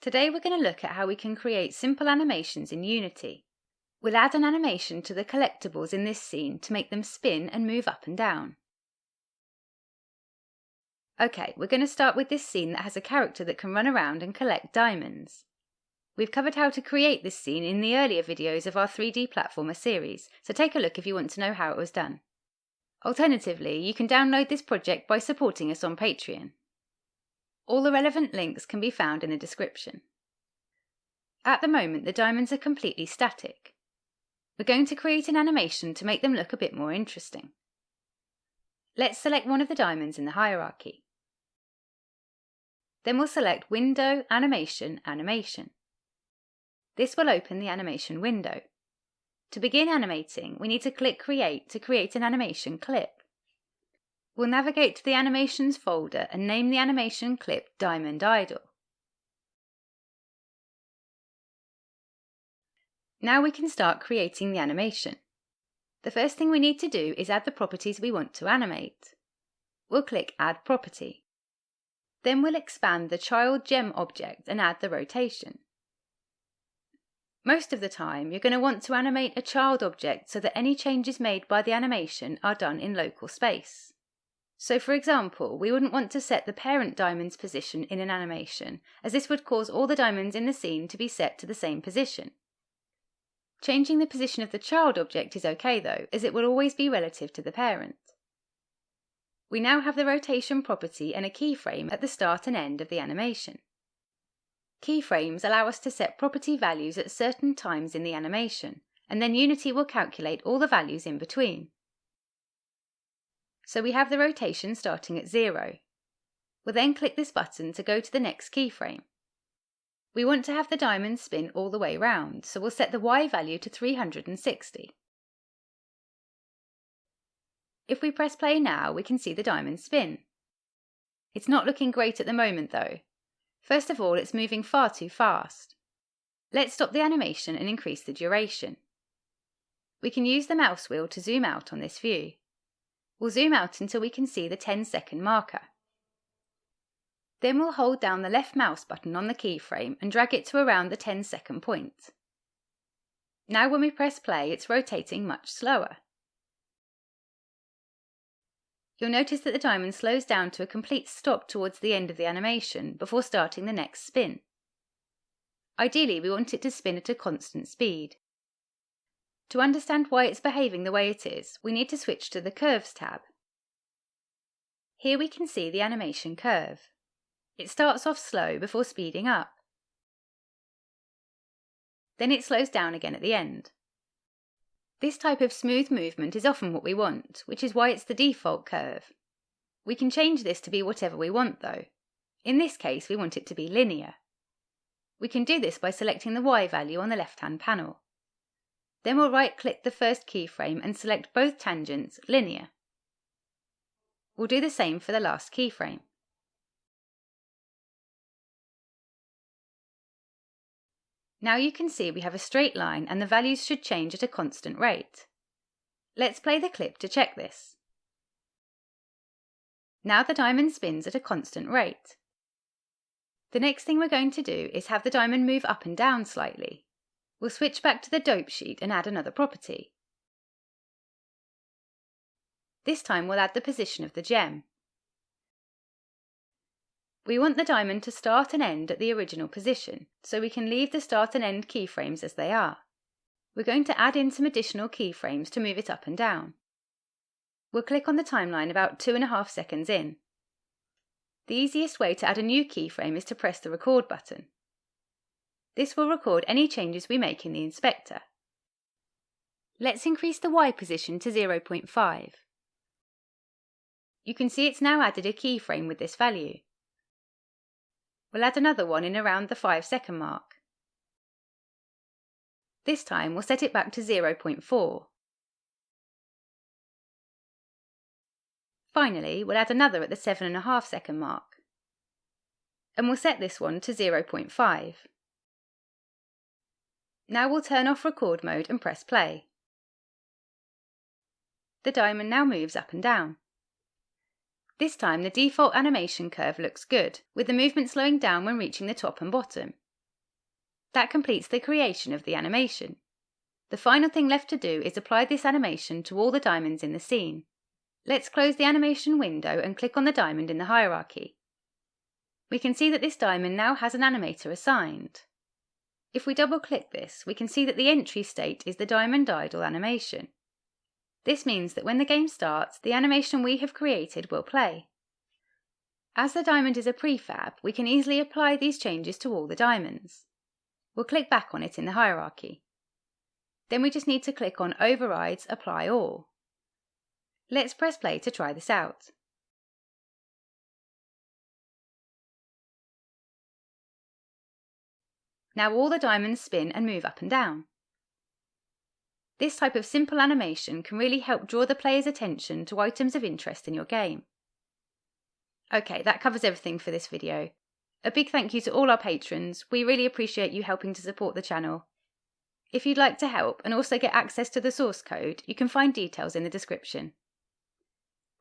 Today we're going to look at how we can create simple animations in Unity. We'll add an animation to the collectibles in this scene to make them spin and move up and down. Okay, we're going to start with this scene that has a character that can run around and collect diamonds. We've covered how to create this scene in the earlier videos of our 3D platformer series, so take a look if you want to know how it was done. Alternatively, you can download this project by supporting us on Patreon. All the relevant links can be found in the description. At the moment, the diamonds are completely static. We're going to create an animation to make them look a bit more interesting. Let's select one of the diamonds in the hierarchy. Then we'll select Window, Animation, Animation. This will open the animation window. To begin animating, we need to click Create to create an animation clip. We'll navigate to the Animations folder and name the animation clip Diamond Idol. Now we can start creating the animation. The first thing we need to do is add the properties we want to animate. We'll click Add Property. Then we'll expand the Child Gem object and add the rotation. Most of the time, you're going to want to animate a child object so that any changes made by the animation are done in local space. So for example, we wouldn't want to set the parent diamond's position in an animation, as this would cause all the diamonds in the scene to be set to the same position. Changing the position of the child object is okay though, as it will always be relative to the parent. We now have the rotation property and a keyframe at the start and end of the animation. Keyframes allow us to set property values at certain times in the animation, and then Unity will calculate all the values in between. So we have the rotation starting at 0. We'll then click this button to go to the next keyframe. We want to have the diamond spin all the way round, so we'll set the Y value to 360. If we press play now, we can see the diamond spin. It's not looking great at the moment though. First of all, it's moving far too fast. Let's stop the animation and increase the duration. We can use the mouse wheel to zoom out on this view. We'll zoom out until we can see the 10-second marker. Then we'll hold down the left mouse button on the keyframe and drag it to around the 10-second point. Now when we press play, it's rotating much slower. You'll notice that the diamond slows down to a complete stop towards the end of the animation before starting the next spin. Ideally, we want it to spin at a constant speed. To understand why it's behaving the way it is, we need to switch to the Curves tab. Here we can see the animation curve. It starts off slow before speeding up. Then it slows down again at the end. This type of smooth movement is often what we want, which is why it's the default curve. We can change this to be whatever we want though. In this case, we want it to be linear. We can do this by selecting the Y value on the left-hand panel. Then we'll right-click the first keyframe and select both tangents linear. We'll do the same for the last keyframe. Now you can see we have a straight line and the values should change at a constant rate. Let's play the clip to check this. Now the diamond spins at a constant rate. The next thing we're going to do is have the diamond move up and down slightly. We'll switch back to the dope sheet and add another property. This time we'll add the position of the gem. We want the diamond to start and end at the original position, so we can leave the start and end keyframes as they are. We're going to add in some additional keyframes to move it up and down. We'll click on the timeline about 2.5 seconds in. The easiest way to add a new keyframe is to press the record button. This will record any changes we make in the inspector. Let's increase the Y position to 0.5. You can see it's now added a keyframe with this value. We'll add another one in around the 5-second mark. This time we'll set it back to 0.4. Finally, we'll add another at the 7.5-second mark. And we'll set this one to 0.5. Now we'll turn off record mode and press play. The diamond now moves up and down. This time the default animation curve looks good, with the movement slowing down when reaching the top and bottom. That completes the creation of the animation. The final thing left to do is apply this animation to all the diamonds in the scene. Let's close the animation window and click on the diamond in the hierarchy. We can see that this diamond now has an animator assigned. If we double-click this, we can see that the entry state is the diamond idle animation. This means that when the game starts, the animation we have created will play. As the diamond is a prefab, we can easily apply these changes to all the diamonds. We'll click back on it in the hierarchy. Then we just need to click on Overrides Apply All. Let's press play to try this out. Now all the diamonds spin and move up and down. This type of simple animation can really help draw the player's attention to items of interest in your game. Okay, that covers everything for this video. A big thank you to all our patrons. We really appreciate you helping to support the channel. If you'd like to help and also get access to the source code, you can find details in the description.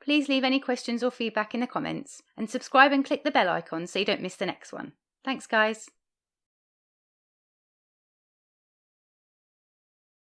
Please leave any questions or feedback in the comments, and subscribe and click the bell icon so you don't miss the next one. Thanks guys!